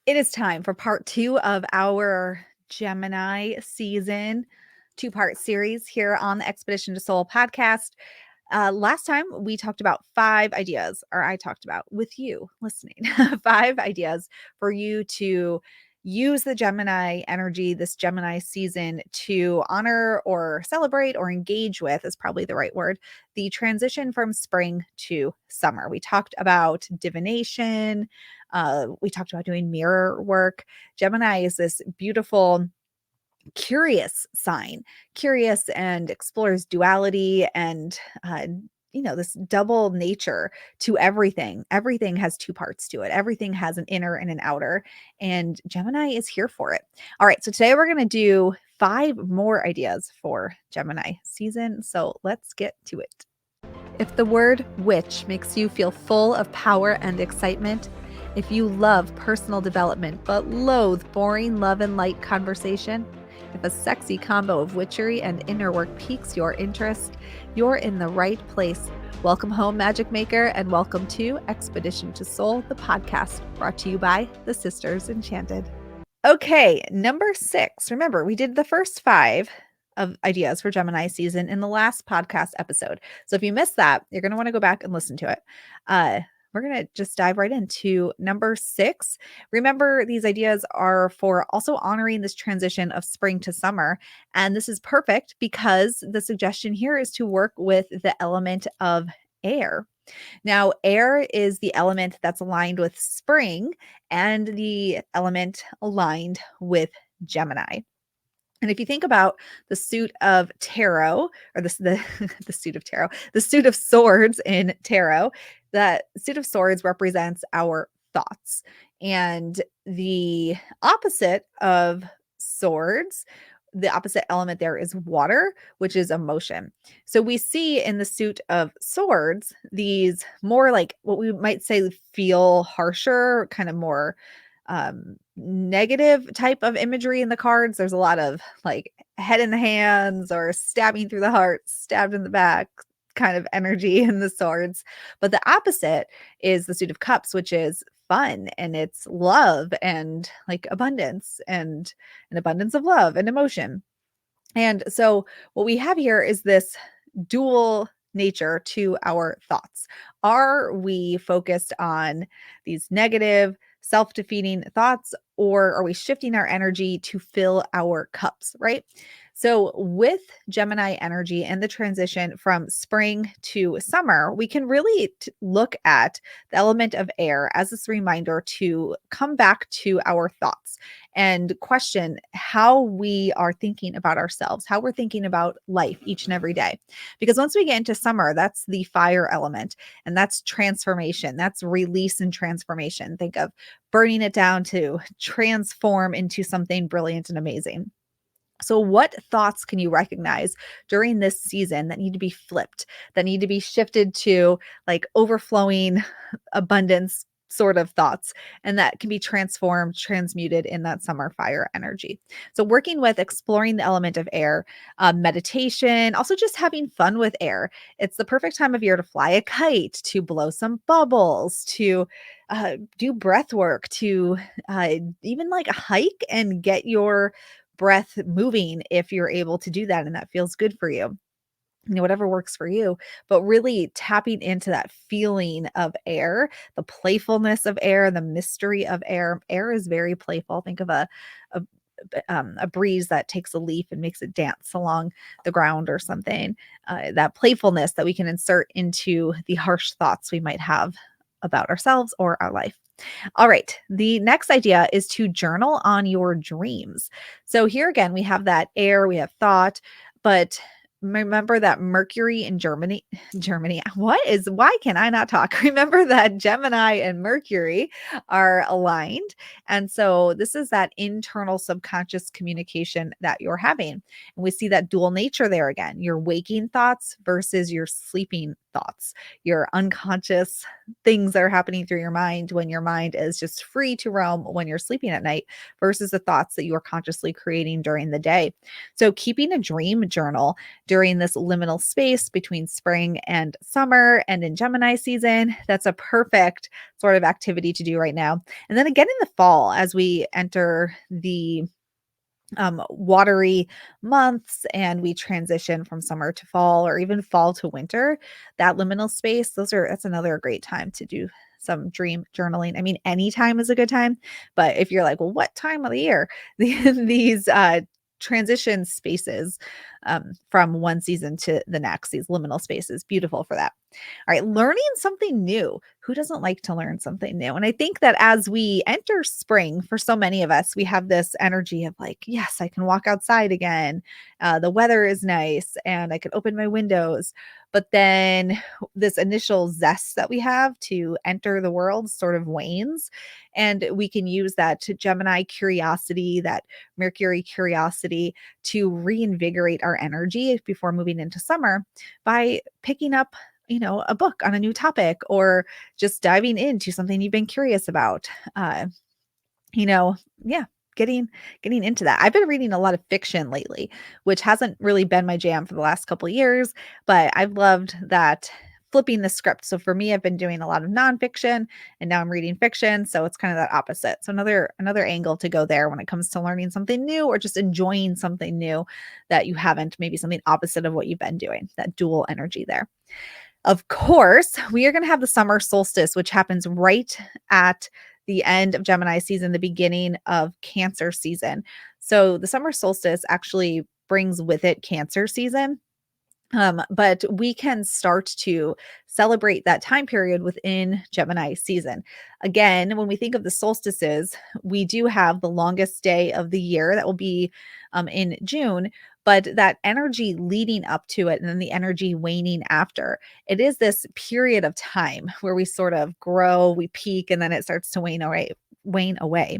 It is time for part 2 of our Gemini season, two-part series here on the Expedition to Soul podcast. Last time we talked about 5 ideas, or I talked about with you listening, 5 ideas for you to use the Gemini energy, this Gemini season, to honor or celebrate or engage with, is probably the right word, the transition from spring to summer. We talked about divination. We talked about doing mirror work. Gemini is this beautiful, curious sign, curious and explores duality and this double nature to everything. Everything has two parts to it. Everything has an inner and an outer, and Gemini is here for it. All right, so today we're going to do 5 more ideas for Gemini season, so let's get to it. If the word witch makes you feel full of power and excitement, if you love personal development but loathe boring love and light conversation, if a sexy combo of witchery and inner work piques your interest, you're in the right place. Welcome home, Magic Maker, and welcome to Expedition to Soul, the podcast brought to you by the Sisters Enchanted. Okay, number 6. Remember, we did the first 5 of ideas for Gemini season in the last podcast episode. So if you missed that, you're going to want to go back and listen to it. We're going to just dive right into number 6. Remember, these ideas are for also honoring this transition of spring to summer. And this is perfect because the suggestion here is to work with the element of air. Now, air is the element that's aligned with spring and the element aligned with Gemini. And if you think about the suit of tarot, or the suit of tarot, the suit of swords in tarot, that suit of swords represents our thoughts. And the opposite of swords, the opposite element there is water, which is emotion. So we see in the suit of swords, these more like what we might say feel harsher, kind of more negative type of imagery in the cards. There's a lot of like head in the hands or stabbing through the heart, stabbed in the back kind of energy in the swords. But the opposite is the suit of cups, which is fun, and it's love and like abundance and an abundance of love and emotion. And so what we have here is this dual nature to our thoughts. Are we focused on these negative, self-defeating thoughts, or are we shifting our energy to fill our cups, right? So with Gemini energy and the transition from spring to summer, we can really look at the element of air as this reminder to come back to our thoughts and question how we are thinking about ourselves, how we're thinking about life each and every day. Because once we get into summer, that's the fire element, and that's transformation, that's release and transformation. Think of burning it down to transform into something brilliant and amazing. So, what thoughts can you recognize during this season that need to be flipped, that need to be shifted to like overflowing abundance sort of thoughts, and that can be transformed, transmuted in that summer fire energy? So, working with exploring the element of air, meditation, also just having fun with air. It's the perfect time of year to fly a kite, to blow some bubbles, to do breath work, to even like a hike and get your breath moving if you're able to do that and that feels good for you. Whatever works for you, but really tapping into that feeling of air, the playfulness of air, the mystery of air. Air is very playful. Think of a a breeze that takes a leaf and makes it dance along the ground or something. That playfulness that we can insert into the harsh thoughts we might have about ourselves or our life. All right. The next idea is to journal on your dreams. So here again, we have that air, we have thought, but remember that Mercury in Germany, why can I not talk? Remember that Gemini and Mercury are aligned. And so this is that internal subconscious communication that you're having. And we see that dual nature there again, your waking thoughts versus your sleeping thoughts. thoughts, your unconscious things that are happening through your mind when your mind is just free to roam when you're sleeping at night versus the thoughts that you are consciously creating during the day. So, keeping a dream journal during this liminal space between spring and summer and in Gemini season, that's a perfect sort of activity to do right now. And then again in the fall, as we enter the watery months and we transition from summer to fall or even fall to winter, that liminal space, that's another great time to do some dream journaling. I mean, any time is a good time, but if you're like, well, what time of the year? These transition spaces from one season to the next, these liminal spaces, beautiful for that. All right, learning something new. Who doesn't like to learn something new? And I think that as we enter spring, for so many of us, we have this energy of like, yes, I can walk outside again. The weather is nice and I can open my windows. But then this initial zest that we have to enter the world sort of wanes. And we can use that to Gemini curiosity, that Mercury curiosity to reinvigorate our energy before moving into summer by picking up a book on a new topic or just diving into something you've been curious about. Uh, yeah, getting into that. I've been reading a lot of fiction lately, which hasn't really been my jam for the last couple of years, but I've loved that flipping the script. So for me, I've been doing a lot of nonfiction and now I'm reading fiction. So it's kind of that opposite. So another angle to go there when it comes to learning something new or just enjoying something new that you haven't, maybe something opposite of what you've been doing, that dual energy there. Of course, we are going to have the summer solstice, which happens right at the end of Gemini season, the beginning of Cancer season. So the summer solstice actually brings with it Cancer season. But we can start to celebrate that time period within Gemini season. Again, when we think of the solstices, we do have the longest day of the year that will be in June, but that energy leading up to it and then the energy waning after, it is this period of time where we sort of grow, we peak, and then it starts to wane away.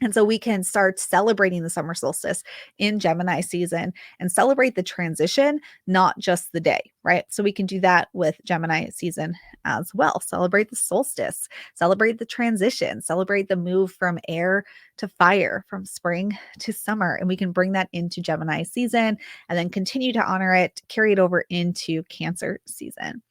And so we can start celebrating the summer solstice in Gemini season and celebrate the transition, not just the day, right? So we can do that with Gemini season as well. Celebrate the solstice, celebrate the transition, celebrate the move from air to fire, from spring to summer. And we can bring that into Gemini season and then continue to honor it, carry it over into Cancer season.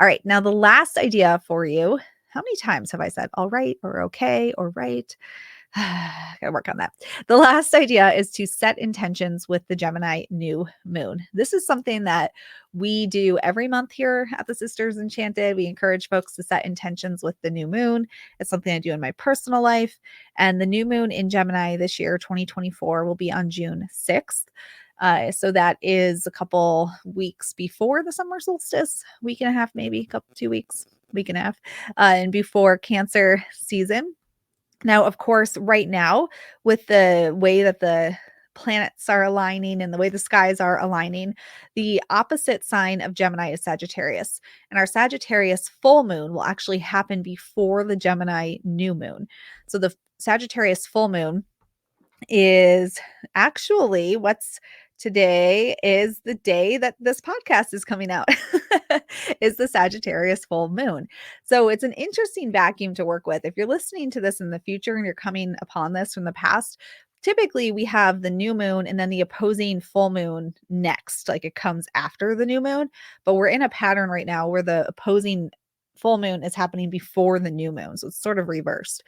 All right. Now, the last idea for you. How many times have I said all right or okay or right? Gotta work on that. The last idea is to set intentions with the Gemini new moon. This is something that we do every month here at the Sisters Enchanted. We encourage folks to set intentions with the new moon. It's something I do in my personal life. And the new moon in Gemini this year, 2024, will be on June 6th. So that is a couple weeks before the summer solstice, week and a half, maybe 2 weeks, week and a half, and before Cancer season. Now, of course, right now, with the way that the planets are aligning and the way the skies are aligning, the opposite sign of Gemini is Sagittarius. And our Sagittarius full moon will actually happen before the Gemini new moon. So the Sagittarius full moon is actually what's today is the day that this podcast is coming out is the Sagittarius full moon. So it's an interesting vacuum to work with. If you're listening to this in the future and you're coming upon this from the past, typically we have the new moon and then the opposing full moon next, like it comes after the new moon, but we're in a pattern right now where the opposing full moon is happening before the new moon. So it's sort of reversed.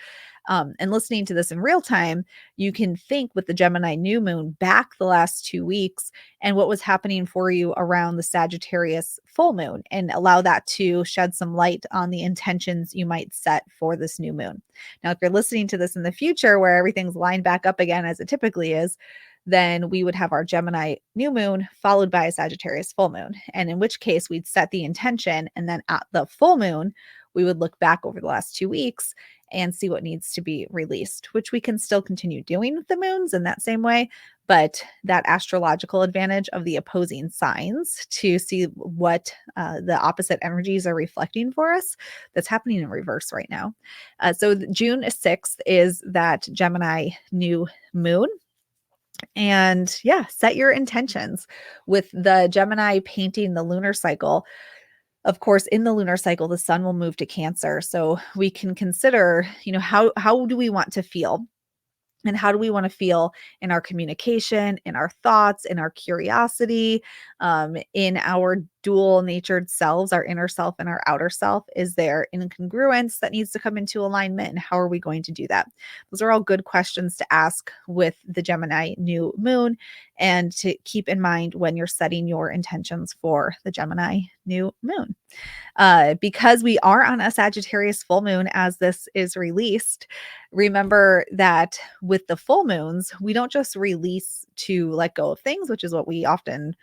And listening to this in real time, you can think with the Gemini new moon back the last 2 weeks and what was happening for you around the Sagittarius full moon and allow that to shed some light on the intentions you might set for this new moon. Now, if you're listening to this in the future where everything's lined back up again as it typically is, then we would have our Gemini new moon followed by a Sagittarius full moon. And in which case we'd set the intention. And then at the full moon, we would look back over the last 2 weeks and see what needs to be released, which we can still continue doing with the moons in that same way. But that astrological advantage of the opposing signs to see what the opposite energies are reflecting for us, that's happening in reverse right now. So June 6th is that Gemini new moon. And yeah, set your intentions with the Gemini painting the lunar cycle. Of course, in the lunar cycle, the sun will move to Cancer. So we can consider, how do we want to feel? And how do we want to feel in our communication, in our thoughts, in our curiosity, in our dual natured selves, our inner self and our outer self? Is there an incongruence that needs to come into alignment? And how are we going to do that? Those are all good questions to ask with the Gemini new moon and to keep in mind when you're setting your intentions for the Gemini new moon. Because we are on a Sagittarius full moon as this is released, remember that with the full moons, we don't just release to let go of things, which is what we often,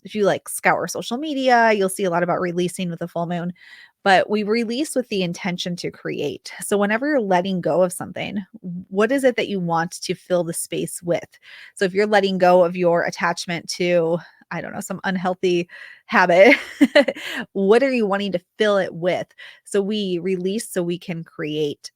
if you like scour social media, you'll see a lot about releasing with the full moon. But we release with the intention to create. So, whenever you're letting go of something, what is it that you want to fill the space with? So, if you're letting go of your attachment to, I don't know, some unhealthy habit, what are you wanting to fill it with? So we release so we can create.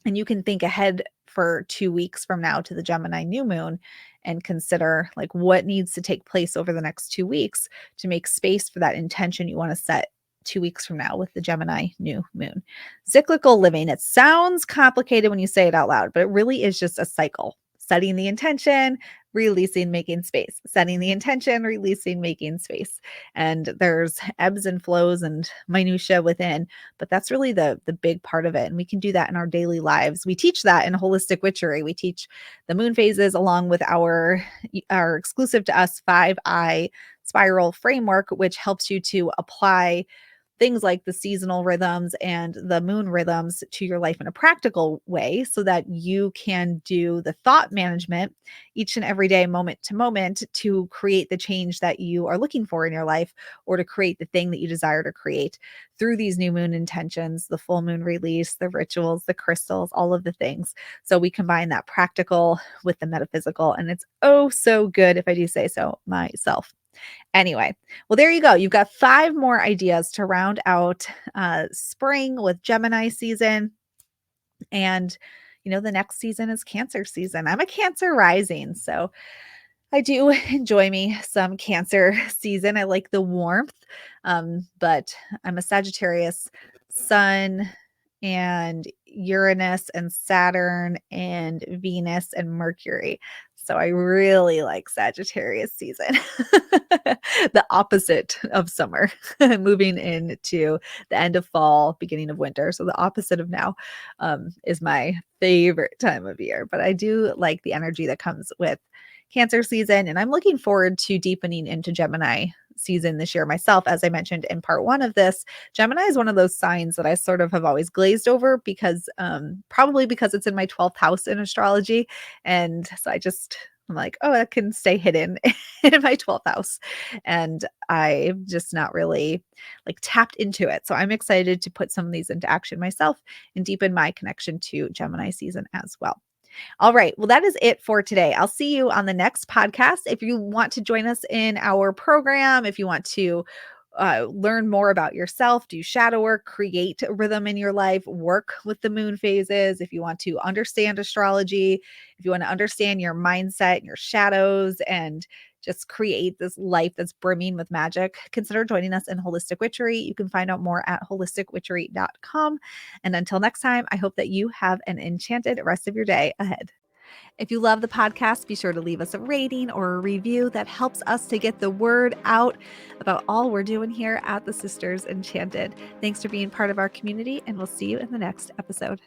And you can think ahead for 2 weeks from now to the Gemini new moon and consider like what needs to take place over the next 2 weeks to make space for that intention you want to set 2 weeks from now with the Gemini new moon. Cyclical living. It sounds complicated when you say it out loud, but it really is just a cycle. Setting the intention, releasing, making space. Setting the intention, releasing, making space. And there's ebbs and flows and minutia within, but that's really the big part of it. And we can do that in our daily lives. We teach that in holistic witchery. We teach the moon phases along with our exclusive to us 5-eye spiral framework, which helps you to apply things like the seasonal rhythms and the moon rhythms to your life in a practical way so that you can do the thought management each and every day, moment to moment, to create the change that you are looking for in your life or to create the thing that you desire to create through these new moon intentions, the full moon release, the rituals, the crystals, all of the things. So we combine that practical with the metaphysical, and it's oh so good if I do say so myself. Anyway, well, there you go. You've got 5 more ideas to round out spring with Gemini season. And, the next season is Cancer season. I'm a Cancer rising. So I do enjoy me some Cancer season. I like the warmth, but I'm a Sagittarius sun and Uranus and Saturn and Venus and Mercury. So I really like Sagittarius season, the opposite of summer, moving into the end of fall, beginning of winter. So the opposite of now is my favorite time of year. But I do like the energy that comes with Cancer season. And I'm looking forward to deepening into Gemini season this year myself. As I mentioned in part 1 of this, Gemini is one of those signs that I sort of have always glazed over because probably because it's in my 12th house in astrology. And so I'm like, oh, that can stay hidden in my 12th house. And I'm just not really like tapped into it. So I'm excited to put some of these into action myself and deepen my connection to Gemini season as well. All right. Well, that is it for today. I'll see you on the next podcast. If you want to join us in our program, if you want to learn more about yourself, do shadow work, create a rhythm in your life, work with the moon phases, if you want to understand astrology, if you want to understand your mindset, your shadows, and just create this life that's brimming with magic, consider joining us in Holistic Witchery. You can find out more at holisticwitchery.com. And until next time, I hope that you have an enchanted rest of your day ahead. If you love the podcast, be sure to leave us a rating or a review. That helps us to get the word out about all we're doing here at the Sisters Enchanted. Thanks for being part of our community, and we'll see you in the next episode.